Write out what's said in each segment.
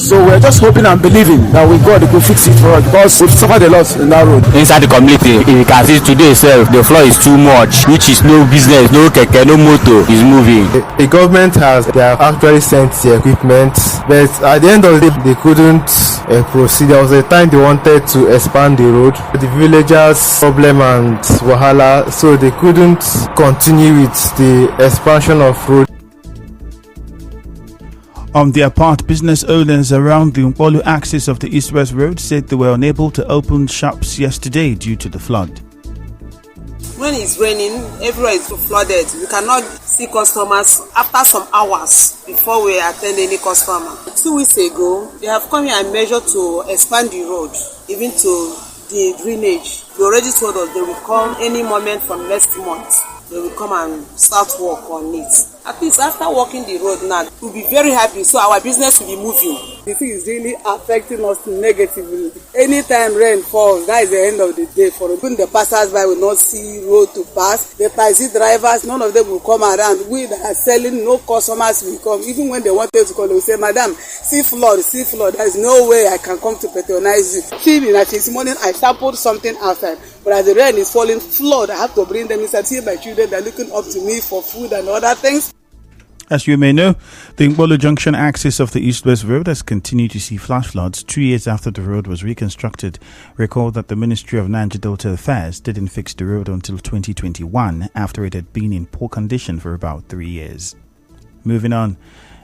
So we're just hoping and believing that with God, He will fix it for us because we've suffered a lot in that road. Inside the community, you can see today itself, the floor is too much, which is no business, no keke, no motor is moving. The government they have actually sent the equipment, but at the end of the day, they couldn't proceed. There was a time they wanted to expand the road. The villagers' problem and wahala, so they couldn't continue with the expansion of road. On their part, business owners around the Nkpolu axis of the East-West Road said they were unable to open shops yesterday due to the flood. When it's raining, everywhere is flooded. We cannot see customers after some hours before we attend any customer. 2 weeks ago, they have come here and measured to expand the road, even to the drainage. They already told us they will come any moment from next month. They will come and start work on it. At least after walking the road now, we'll be very happy, so our business will be moving. The thing is really affecting us negatively. Anytime rain falls, that is the end of the day for us. Even the passers-by will not see road to pass. The taxi drivers, none of them will come around. We that are selling, no customers will come. Even when they wanted to call, they will say, Madam, see flood. There is no way I can come to patronize you. See, this morning I sampled something outside, but as the rain is falling, flood, I have to bring them inside. See my children, they're looking up to me for food and other things. As you may know, the Nkpolu Junction axis of the East-West Road has continued to see flash floods 2 years after the road was reconstructed. Recall that the Ministry of Niger Delta Affairs didn't fix the road until 2021 after it had been in poor condition for about 3 years. Moving on,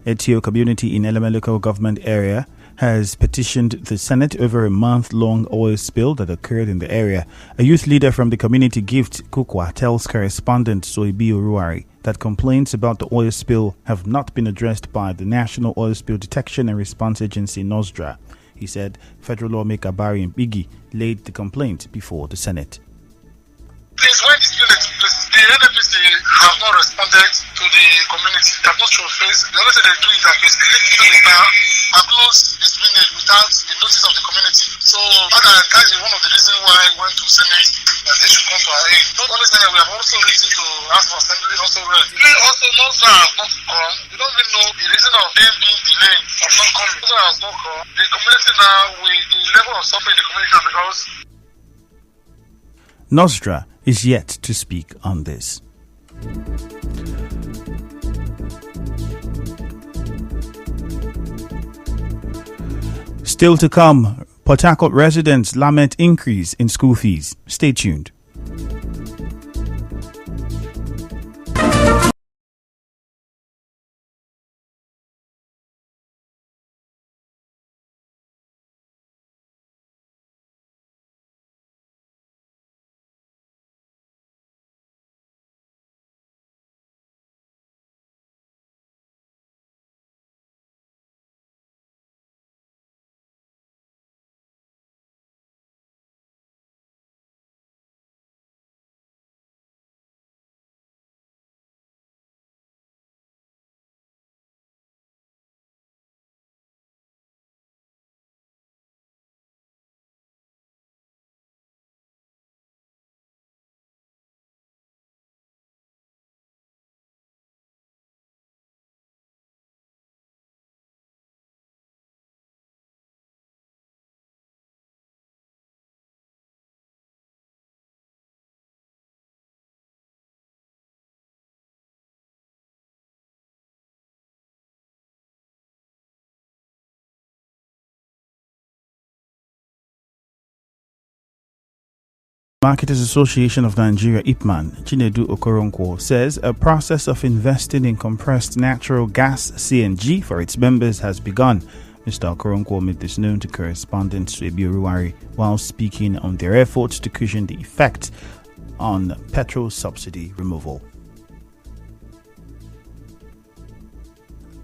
Etio community in Eleme local government area has petitioned the Senate over a month-long oil spill that occurred in the area. A youth leader from the community, Gift Kukwa, tells correspondent Soibi Uruari that complaints about the oil spill have not been addressed by the National Oil Spill Detection and Response Agency, NOSDRA. He said federal lawmaker Barry Mbigi laid the complaint before the Senate. Please, when the spill takes place, the NFPC have not responded to the community. They have not shown face. The only thing they do is that they split it now and close the spillage without the notice of the community. So that is one of the reasons why I went to Senate and they should come to our aid. Not only Senate, we have also written to ask for assembly also read. We also know that have not come. We don't even know the reason of them being delayed of not coming. So has not come. The community now, with the level of suffering in the community because NOSDRA is yet to speak on this. Still to come, Port Harcourt residents lament increase in school fees. Stay tuned. Marketers Association of Nigeria, IPMAN, Chinedu Okoronkwo, says a process of investing in compressed natural gas (CNG) for its members has begun. Mr. Okoronkwo made this known to correspondent Suebi Uruari while speaking on their efforts to cushion the effect on petrol subsidy removal.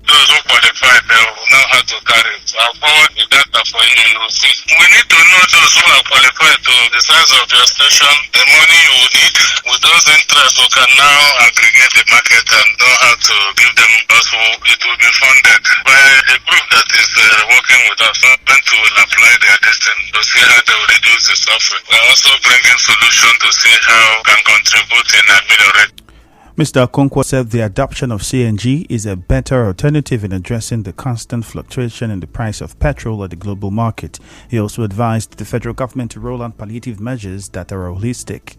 Those who qualify, they will know how to carry it. I'll forward the data for you. You will see. We need to know those who are qualified to the size of your station, the money you will need. With those interests, we can now aggregate the market and know how to give them also. It will be funded by a group that is working with us. Then to apply their destiny to see how they will reduce the suffering. We are also bringing solutions to see how we can contribute in ameliorating. Mr. Okonkwo said the adoption of CNG is a better alternative in addressing the constant fluctuation in the price of petrol at the global market. He also advised the federal government to roll out palliative measures that are holistic.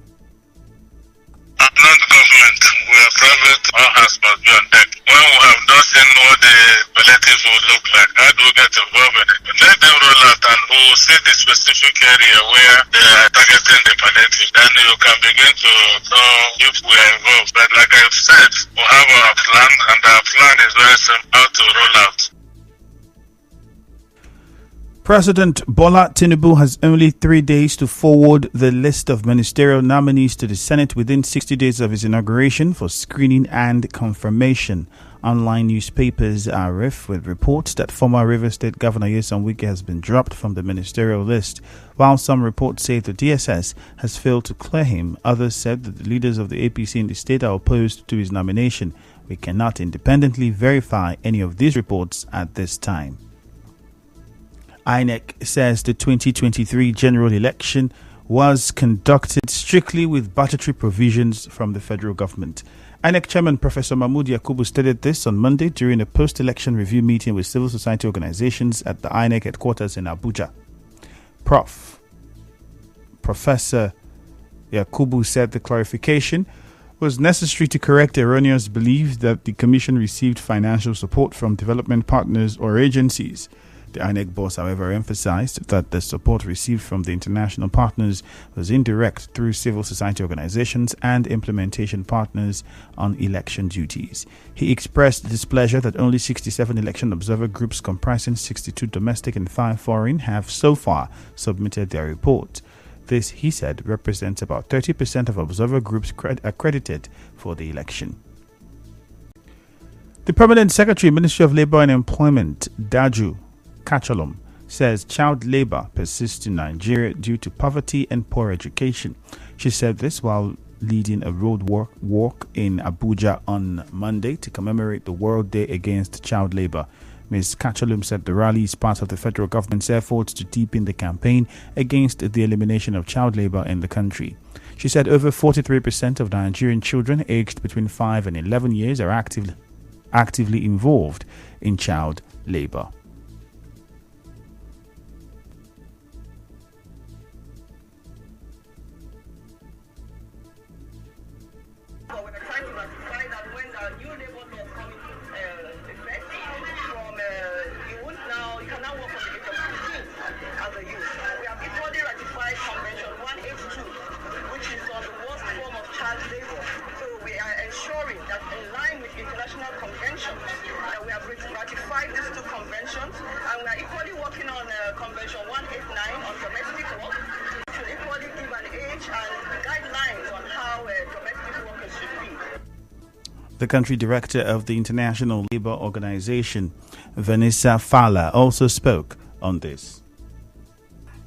I'm not government, we are private, all hands must be on deck. When we have not seen what the palliatives will look like, how do we get involved in it? Let them roll out and we will see the specific area where they are targeting the palliative. Then you can begin to know if we are involved. But like I've said, we have our plan, and our plan is very simple, how to roll out. President Bola Tinubu has only 3 days to forward the list of ministerial nominees to the Senate within 60 days of his inauguration for screening and confirmation. Online newspapers are rife with reports that former Rivers State Governor Nyesom Wike has been dropped from the ministerial list. While some reports say the DSS has failed to clear him, others said that the leaders of the APC in the state are opposed to his nomination. We cannot independently verify any of these reports at this time. INEC says the 2023 general election was conducted strictly with budgetary provisions from the federal government. INEC Chairman Professor Mahmood Yakubu stated this on Monday during a post-election review meeting with civil society organizations at the INEC headquarters in Abuja. Professor Yakubu said the clarification was necessary to correct erroneous belief that the Commission received financial support from development partners or agencies. The INEC boss, however, emphasized that the support received from the international partners was indirect through civil society organizations and implementation partners on election duties. He expressed displeasure that only 67 election observer groups comprising 62 domestic and 5 foreign have so far submitted their report. This, he said, represents about 30% of observer groups accredited for the election. The Permanent Secretary, Ministry of Labour and Employment, Daju Kachalom, says child labor persists in Nigeria due to poverty and poor education. She said this while leading a road walk in Abuja on Monday to commemorate the World Day Against Child Labor. Ms. Kachalom said the rally is part of the federal government's efforts to deepen the campaign against the elimination of child labor in the country. She said over 43% of Nigerian children aged between 5 and 11 years are actively involved in child labor. We have ratified these two conventions, and we are equally working on Convention 189 on domestic work, which will equally give an age and guidelines on how domestic workers should be. The country director of the International Labour Organization, Vanessa Fala, also spoke on this.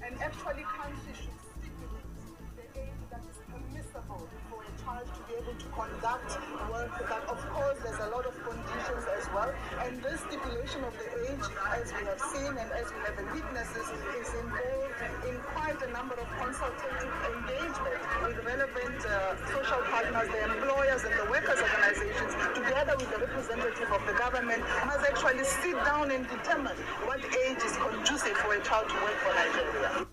And actually, countries should stipulate the age that is permissible for a child to be able to conduct work. But of course, there's a lot of conditions as well. And this stipulation of the age, as we have seen and as we have been witnesses, is involved in quite a number of consultative engagement with relevant social partners, the employers and the workers' organizations, together with the representative of the government, must actually sit down and determine what age is conducive for a child to work for Nigeria.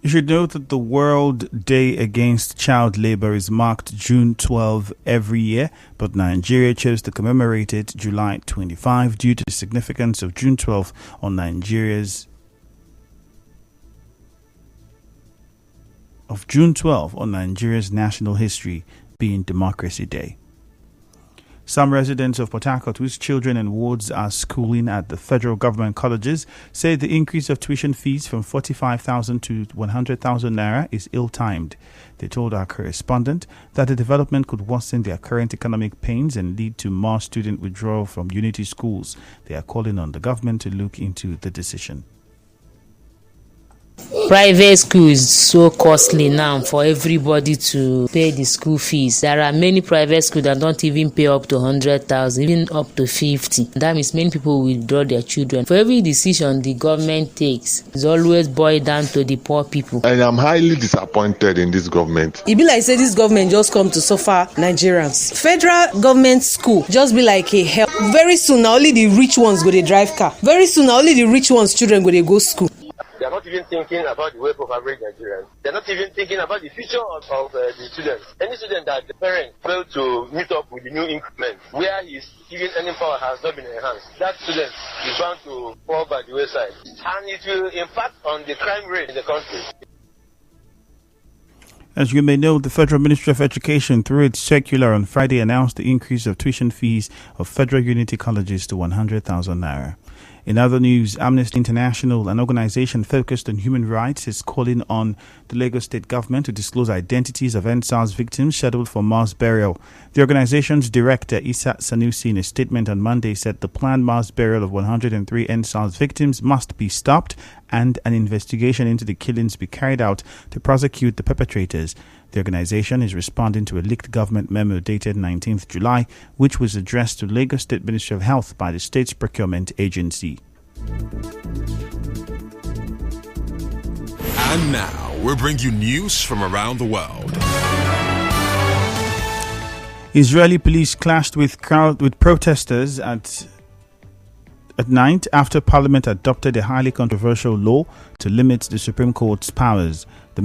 You should note that the World Day Against Child Labor is marked June 12 every year, but Nigeria chose to commemorate it July 25 due to the significance of June 12 on Nigeria's national history being Democracy Day. Some residents of Port Harcourt whose children and wards are schooling at the federal government colleges say the increase of tuition fees from 45,000 to 100,000 naira is ill-timed. They told our correspondent that the development could worsen their current economic pains and lead to more student withdrawal from unity schools. They are calling on the government to look into the decision. Private school is so costly now for everybody to pay the school fees. There are many private schools that don't even pay up to 100,000, even up to 50. That means many people will withdraw their children. For every decision the government takes, it's always boiled down to the poor people. And I'm highly disappointed in this government. It be like say this government just come to suffer Nigerians. Federal government school just be like a help. Very soon now only the rich ones go to drive car. Very soon now only the rich ones children go to go school. They are not even thinking about the wealth of average Nigerians. They are not even thinking about the future of the students. Any student that the parent failed to meet up with the new increment, where his student earning power has not been enhanced, that student is bound to fall by the wayside. And it will impact on the crime rate in the country. As you may know, the Federal Ministry of Education, through its circular on Friday, announced the increase of tuition fees of federal unity colleges to 100,000 naira. In other news, Amnesty International, an organization focused on human rights, is calling on the Lagos state government to disclose identities of NSAS victims scheduled for mass burial. The organization's director, Issa Sanusi, in a statement on Monday, said the planned mass burial of 103 NSAS victims must be stopped and an investigation into the killings be carried out to prosecute the perpetrators. The organization is responding to a leaked government memo dated 19th July, which was addressed to Lagos State Ministry of Health by the state's procurement agency. And now, we bring you news from around the world. Israeli police clashed with protesters at night after Parliament adopted a highly controversial law to limit the Supreme Court's powers. The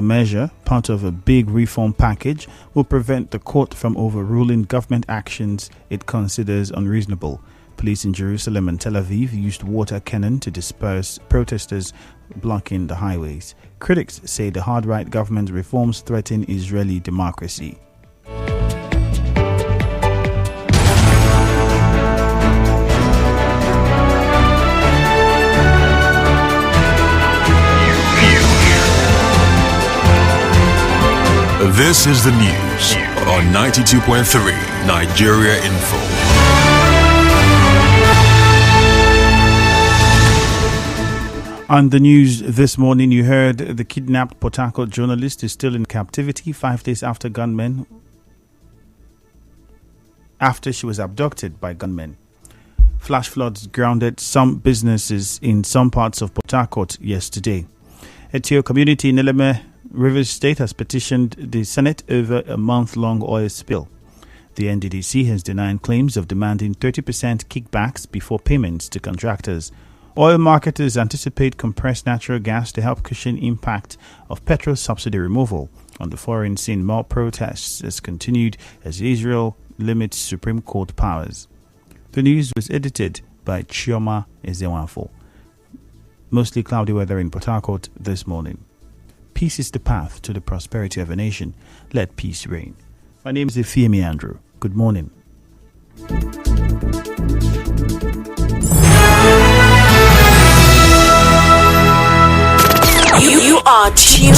measure, part of a big reform package, will prevent the court from overruling government actions it considers unreasonable. Police in Jerusalem and Tel Aviv used water cannon to disperse protesters blocking the highways. Critics say the hard-right government reforms threaten Israeli democracy. This is the news on 92.3 Nigeria Info. On the news this morning, you heard the kidnapped Port Harcourt journalist is still in captivity 5 days after she was abducted by gunmen. Flash floods grounded some businesses in some parts of Port Harcourt yesterday. Etio community in Eleme, Rivers State, has petitioned the Senate over a month-long oil spill. The NDDC has denied claims of demanding 30% kickbacks before payments to contractors. Oil marketers anticipate compressed natural gas to help cushion impact of petrol subsidy removal. On the foreign scene, more protests has continued as Israel limits Supreme Court powers. The news was edited by Chioma Ezewafo. Mostly cloudy weather in Port Harcourt this morning. Peace is the path to the prosperity of a nation. Let peace reign. My name is Efemi Andrew. Good morning. You are tuned